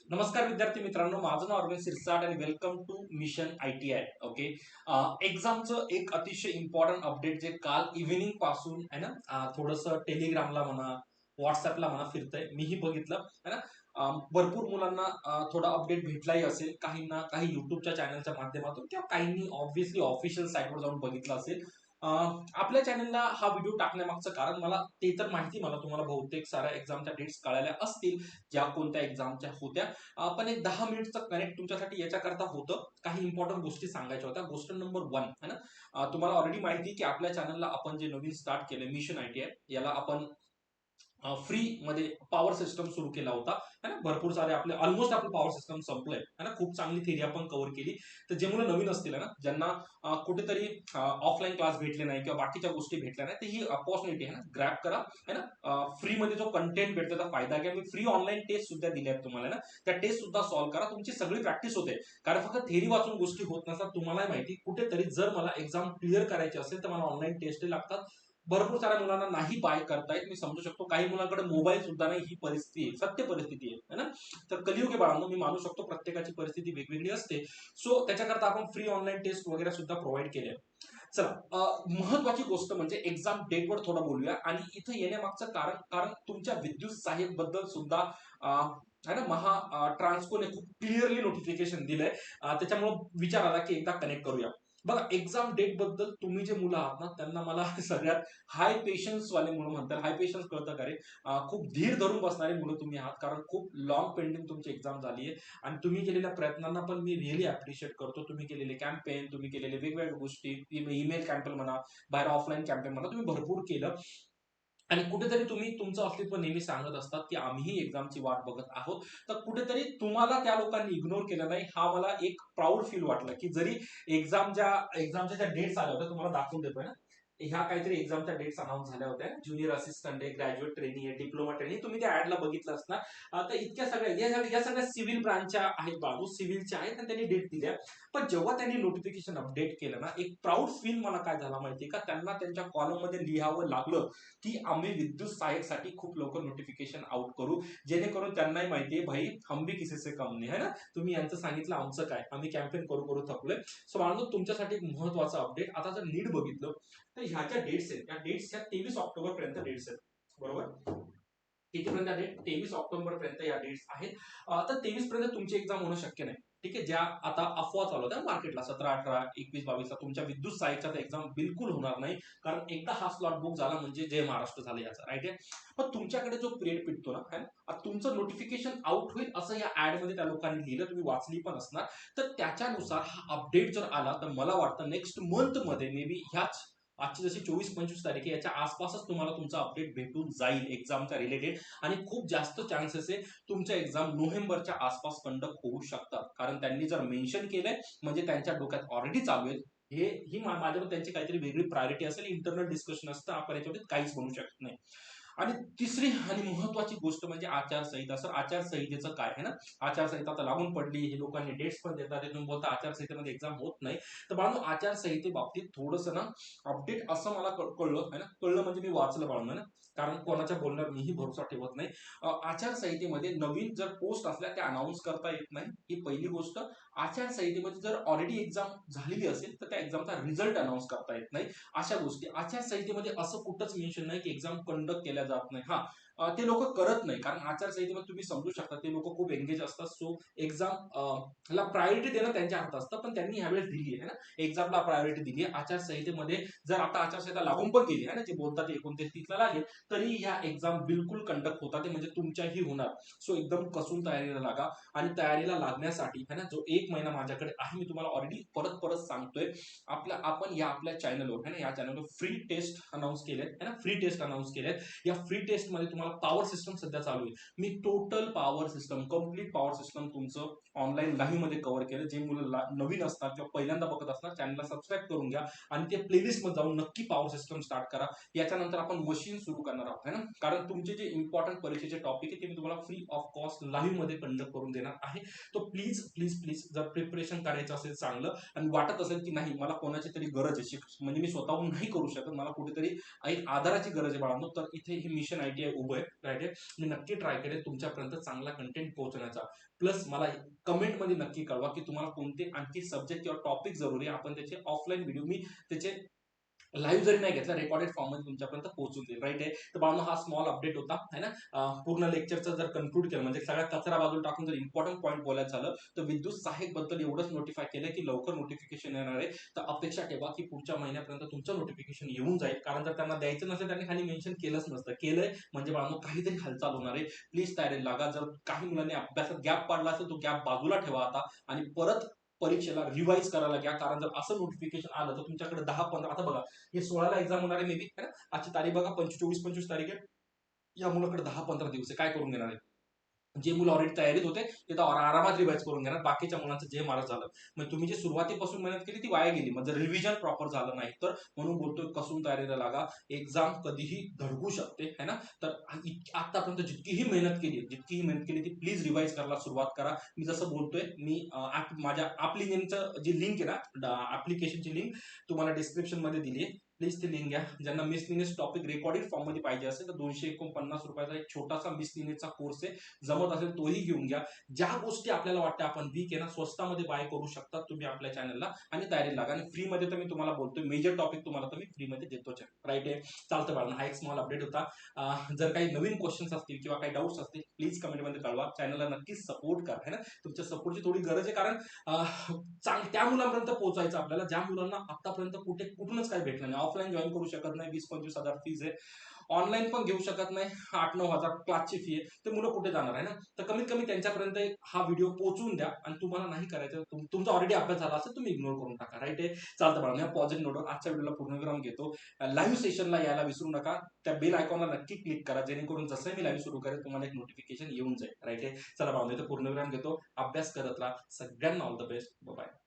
नमस्कार विद्यार्थी मित्रांनो, माझं नाव अरविंद सिरसाट आणि welcome to mission ITI. Okay. एक्झामचं एक अतिशय इम्पॉर्टंट अपडेट जे काल इव्हिनिंग पासून आहे ना, थोडंसं टेलिग्रामला म्हणा, व्हॉट्सअपला म्हणा फिरतंय, मीही बघितलं आहे ना. भरपूर मुलांना थोडा अपडेट भेटलाही असेल, काहींना काही युट्यूबच्या चॅनलच्या माध्यमातून किंवा काहींनी ऑब्व्हियसली ऑफिशियल साईटवर जाऊन बघितलं असेल. आपल्या चॅनलला हा व्हिडिओ टाकण्यामागचं कारण मला ते तर माहिती, मला तुम्हाला बहुतेक साऱ्या एक्झामच्या डेट्स कळाल्या असतील, ज्या कोणत्या एक्झामच्या होत्या. पण एक 10 मिनिटचं कनेक्ट तुमच्यासाठी याच्याकरता होतं. काही इम्पॉर्टंट गोष्टी सांगायच्या होत्या. गोष्ट नंबर 1 आहे ना, तुम्हाला ऑलरेडी माहिती आहे की आपल्या चॅनलला आपण जे नवीन स्टार्ट केलं मिशन ITI, याला आपण फ्री मध्ये पॉवर सिस्टम सुरू केला होता है ना. भरपूर सारे आपले ऑलमोस्ट आपलं पॉवर सिस्टम संपलंय है ना. खूप चांगली थिअरी आपण कव्हर केली. तर जे मुलं नवीन असतील ना, ज्यांना कुठेतरी ऑफलाईन क्लास भेटले नाही किंवा बाकीच्या गोष्टी भेटल्या नाही, तर ही अपॉर्च्युनिटी आहे ना, ग्रॅब करा है ना. फ्री मध्ये जो कंटेंट भेटतो त्याचा फायदा घ्या. मी फ्री ऑनलाईन टेस्ट सुद्धा दिल्या आहेत तुम्हाला ना, त्या टेस्ट सुद्धा सॉल्व्ह करा. तुमची सगळी प्रॅक्टिस होते. कारण फक्त थेरी वाचून गोष्टी होत नसतात. तुम्हालाही माहिती, कुठेतरी जर मला एक्झाम क्लिअर करायची असेल तर मला ऑनलाईन टेस्ट लागतात. भरपूर साऱ्या मुलांना नाही बाय करतायत, मी समजू शकतो. काही मुलांकडे मोबाईल सुद्धा नाही, ही परिस्थिती आहे, सत्य परिस्थिती आहे ना. तर कलियुग आहे बाळांनो, मी मानू शकतो प्रत्येकाची परिस्थिती वेगवेगळी असते. सो त्याच्याकरता आपण फ्री ऑनलाईन टेस्ट वगैरे सुद्धा प्रोव्हाइड केले. चला, महत्वाची गोष्ट म्हणजे एक्झाम डेटवर थोडं बोलूया. आणि इथं येण्यामागचं कारण, कारण तुमच्या विद्युत सहाय्यक बद्दल सुद्धा है ना, ट्रान्सकोने खूप क्लिअरली नोटिफिकेशन दिलंय. त्याच्यामुळे विचार आला की एकदा कनेक्ट करूया. बघा, एक्झाम डेट बद्दल तुम्ही जे मुलं आहात ना, त्यांना मला सगळ्यात हाय पेशन्स वाले मुलं म्हणतात. हाय पेशन्स कळतं का रे? खूप धीर धरून बसणारे मुलं तुम्ही आहात, कारण खूप लॉंग पेंडिंग तुमची एक्झाम झाली आहे. आणि तुम्ही केलेल्या प्रयत्नांना पण मी रिअली अप्रिशिएट करतो. तुम्ही केलेले कॅम्पेन, तुम्ही केलेले वेगवेगळ्या गोष्टी, ईमेल कॅम्पेन म्हणा, बाहेर ऑफलाईन कॅम्पेन म्हणा, तुम्ही भरपूर केलं. आणि कुठेतरी तुम्ही तुमचं अस्तित्व नेहमी सांगत असतात की आम्हीही एक्झामची वाट बघत आहोत. तर कुठेतरी तुम्हाला त्या लोकांनी इग्नोर केलं नाही, हा मला एक प्राऊड फील वाटलं की जरी एक्झामच्या ज्या डेट्स आल्या होत्या, तुम्हाला दाखवून देतोय ना, ह्या काहीतरी एक्झामच्या डेट्स अनाऊन्स झाल्या होत्या. ज्युनियर असिस्टंट आहे, ग्रॅज्युएट ट्रेनिंग आहे, डिप्लोमा ट्रेनिंग, तुम्ही त्या ऍडला बघितलं असणार. तर इतक्या सगळ्या या सगळ्या सिव्हिल ब्रांचच्या आहेत बाजू, सिव्हिलच्या आहेत आणि त्यांनी डेट दिल्या. पण जेव्हा त्यांनी नोटिफिकेशन अपडेट केलं ना, एक प्राऊड फील मला काय झाला माहितीये का, त्यांना त्यांच्या कॉलम मध्ये लिहावं लागलं की आम्ही विद्युत सहाय्यकसाठी खूप लवकर नोटिफिकेशन आउट करू, जेणेकरून त्यांनाही माहितीये भाई हम भी किसी से कम नाही है ना. तुम्ही यांचं सांगितलं, आमचं काय, आम्ही कॅम्पेन करू करू थकलोय. सो बाळांनो, तुमच्यासाठी एक महत्वाचं अपडेट. आता जर नीट बघितलं तर ह्या ज्या डेट्स आहेत, या डेट्स ह्या 23 ऑक्टोबर पर्यंत डेट्स आहेत, बरोबर. कितीपर्यंत डेट? 23 ऑक्टोबर पर्यंत या डेट्स आहेत. तर 23 पर्यंत तुमची एक्झाम होणं शक्य नाही. ठीक आहे. ज्या आता अफवा चालू होत्या मार्केटला, 17, 18, 21, 22 तुमच्या विद्युत सहाय्यकचा एक्झाम बिलकुल होणार नाही. कारण एकदा हा स्लॉट बुक झाला म्हणजे जय महाराष्ट्र झालं याचा, राईट आहे. पण तुमच्याकडे जो पिरियड पिटतो ना, है ना, तुमचं नोटिफिकेशन आउट होईल असं या ऍड मध्ये त्या लोकांनी लिहिलं, तुम्ही वाचली पण असणार. तर त्याच्यानुसार हा अपडेट जर आला तर मला वाटतं नेक्स्ट मंथ मध्ये, मे बी ह्याच आजची जशी 24-25 तारीख आहे, याच्या आसपासच तुम्हाला तुमचा अपडेट भेटून जाईल एक्झामच्या रिलेटेड. आणि खूप जास्त चान्सेस आहे तुमच्या एक्झाम नोव्हेंबरच्या आसपास कंडक्ट होऊ शकतात. कारण त्यांनी जर मेन्शन केलंय म्हणजे त्यांच्या डोक्यात ऑलरेडी चालू आहे. ही माझ्यावर त्यांची काहीतरी वेगळी प्रायोरिटी असेल, इंटरनल डिस्कशन असतं, आपण याच्यामध्ये काहीच बनू शकत नाही. आणि तिसरी आणि महत्वाची गोष्ट म्हणजे आचारसंहिता. सर, आचारसंहितेचं काय आहे ना, आचारसंहिता तर लागून पडली, हे लोकांनी डेट्स पण देतात, तुम्ही बोलता आचारसंहितेमध्ये एक्झाम होत नाही. तर बाळांनो, आचारसंहितेबाबतीत थोडंसं ना अपडेट असं मला कळलं आहे ना, कळलं म्हणजे मी वाचलं बाळांनो ना, कारण कोणाच्या बोलण्यावर मीही भरोसा ठेवत नाही. आचारसंहितेमध्ये नवीन जर पोस्ट असल्या त्या अनाऊन्स करता येत नाही, ही पहिली गोष्ट. आचारसंहितेमध्ये जर ऑलरेडी एक्झाम झालेली असेल तर त्या एक्झामचा रिझल्ट अनाऊन्स करता येत नाही. अशा गोष्टी आचारसंहितेमध्ये असं कुठंच मेन्शन नाही की एक्झाम कंडक्ट केल्या जात नाही. हा, ते लोक करत नाही, कारण आचारसंहितेमध्ये तुम्ही समजू शकता ते लोक खूप एंगेज असतात. सो एक्झाम ला प्रायोरिटी देणं त्यांच्या हातात असतं. पण त्यांनी ह्यावेळेस दिली आहे ना, एक्झामला प्रायोरिटी दिली आहे. आचारसंहितेमध्ये जर आता आचारसंहिता लागून पण गेली आहे ना, जे बोलतात 29-30 लागेल, तरी ह्या एक्झाम बिलकुल कंडक्ट होतात, म्हणजे तुमच्याही होणार. सो एकदम कसून तयारीला लागा. आणि तयारीला लागण्यासाठी है ना, जो 1 महिना माझ्याकडे आहे, मी तुम्हाला ऑलरेडी परत परत सांगतोय. आपण आपल्या चॅनलवर है ना, या चॅनलवर फ्री टेस्ट अनाऊन्स केलेत है ना, फ्री टेस्ट अनाऊन्स केलेत. या फ्री टेस्ट मध्ये तुम्हाला पॉवर सिस्टम सध्या चालू आहे. मी total power system, complete power system तुमचं ऑनलाईन लाईव्ह मध्ये कव्हर केलं. जे मुलं नवीन असतात किंवा पहिल्यांदा बघत असतात, चॅनलला सबस्क्राईब करून घ्या आणि ते प्लेलिस्ट मध्ये जाऊन नक्की पॉवर सिस्टम स्टार्ट करा. याच्यानंतर आपण मशीन सुरू करणार आहोत है ना, कारण तुमचे जे इम्पॉर्टंट परीक्षेचे टॉपिक आहे ते मी तुम्हाला फ्री ऑफ कॉस्ट लाईव्ह मध्ये कंडक्ट करून देणार आहे. तो प्लीज प्लीज प्लीज, जर प्रिपरेशन करायचं असेल चांगलं आणि वाटत असेल की नाही मला कोणाची तरी गरज आहे, म्हणजे मी स्वतःहून नाही करू शकत, मला कुठेतरी एक आधाराची गरज आहे बाळांनो, तर इथे हे मिशन ITI उभं आहे, राईट आहे. मी नक्की ट्राय करेन तुमच्यापर्यंत चांगला कंटेंट पोहोचण्याचा. प्लस मला कमेंटमध्ये नक्की कळवा की तुम्हाला कोणते आणखी सब्जेक्ट किंवा टॉपिक जरुरी आहे. आपण त्याचे ऑफलाईन व्हिडिओ मी त्याचे लाईव्ह जरी नाही घेतला, रेकॉर्डेड फॉर्म मध्ये तुमच्यापर्यंत पोहोचून देईल, राईट आहे. तर बाळांनो, हा स्मॉल अपडेट होता है ना. पूर्ण लेक्चरचं जर कन्क्लूड केलं, म्हणजे सगळ्या कचरा बाजूला टाकून जर इम्पॉर्टंट पॉईंट बोलायचं झालं, तर विद्युत सहाय्यक बद्दल एवढंच नोटिफाय केलं की लवकर नोटिफिकेशन येणार आहे. तर अपेक्षा ठेवा की पुढच्या महिन्यापर्यंत तुमचं नोटिफिकेशन येऊन जाईल. कारण जर त्यांना द्यायचं नसेल, त्यांनी खाली मेन्शन केलंच नसतं. केलंय म्हणजे बाळांनो काहीतरी हालचाल होणार आहे. प्लीज तयारी लागा. जर काही मुलांनी अभ्यासात गॅप पाडला असेल, तो गॅप बाजूला ठेवा आता आणि परत परीक्षेला रिवाईज करायला घ्या. कारण जर असं नोटिफिकेशन आलं तर तुमच्याकडे 10-15, आता बघा हे 16ला एक्झाम होणार आहे मे बी, है ना. आजची तारीख बघा 24-25 तारीख आहे. या मुलाकडे 10-15 दिवस आहे, काय करून घेणार आहे. जे मुलं ऑलरेडी तयारीत होते ते तर आरामात रिवाइज करून घेणार. बाकीच्या मुलांचं जे महाराज झालं, मग तुम्ही जे सुरुवातीपासून मेहनत केली ती वाया गेली. मग जर रिव्हिजन प्रॉपर झालं नाही तर, म्हणून बोलतोय कसून तयारीला लागा. एक्झाम कधीही धडकू शकते, है ना. तर आतापर्यंत जितकीही मेहनत केली ती प्लीज रिवाइज करायला सुरुवात करा. मी जसं बोलतोय, मी माझ्या ॲप्लिकेशनचं जी लिंक आहे ना, ॲप्लिकेशनची लिंक तुम्हाला डिस्क्रिप्शन मध्ये दिली आहे. प्लीज ती लिंक घ्या. ज्यांना मिसलिनियस टॉपिक रेकॉर्डेड फॉर्म मध्ये पाहिजे असेल तर 249 रुपयाचा एक छोटासा मिसलिनियसचा कोर्स आहे. जमत असेल तोही घेऊन घ्या. ज्या गोष्टी आपल्याला वाटतं आपण वीक आहे ना, स्वस्तामध्ये बाय करू शकता तुम्ही आपल्या चॅनलला आणि तयारी लागा. आणि फ्रीमध्ये तर मी तुम्हाला बोलतोय, मेजर टॉपिक तुम्हाला तर मी फ्रीमध्ये देतोच आहे, राईट आहे. चालतं बाळा, हा एक स्मॉल अपडेट होता. जर काही नवीन क्वेश्चन्स असतील किंवा काही डाऊट्स असतील, प्लीज कमेंटमध्ये कळवा. चॅनलला नक्कीच सपोर्ट करा, है ना. तुमच्या सपोर्टची थोडी गरज आहे. कारण त्या मुलांपर्यंत पोहोचायचं आपल्याला ज्या मुलांना आतापर्यंत कुठूनच काही भेटलं नाही. ऑफलाईन जॉईन करू शकत नाही, 20-25 हजार फीज आहे. ऑनलाईन पण घेऊ शकत नाही, 8-9 हजार क्लासची फी आहे. ते मुलं कुठे जाणार आहे ना. तर कमीत कमी त्यांच्यापर्यंत हा व्हिडिओ पोहोचून द्या. आणि तुम्हाला नाही करायचं, तुमचा ऑलरेडी अभ्यास झाला असेल, तुम्ही इग्नोर करून टाका, राईट आहे. चालतं बाळा, मी पॉझिटिव्ह नोटवर आजच्या व्हिडिओला पूर्णविराम घेतो. लाईव्ह सेशनला यायला विसरू नका. त्या बेल आयकॉनला नक्की क्लिक करा, जेणेकरून जसं मी लाईव्ह सुरू करेल तुम्हाला एक नोटिफिकेशन येऊन जाईल, राईट आहे. चला बाळा, मी तर पूर्णविराम घेतो. अभ्यास करत राहा. सगळ्यांना ऑल द बेस्ट. बाय.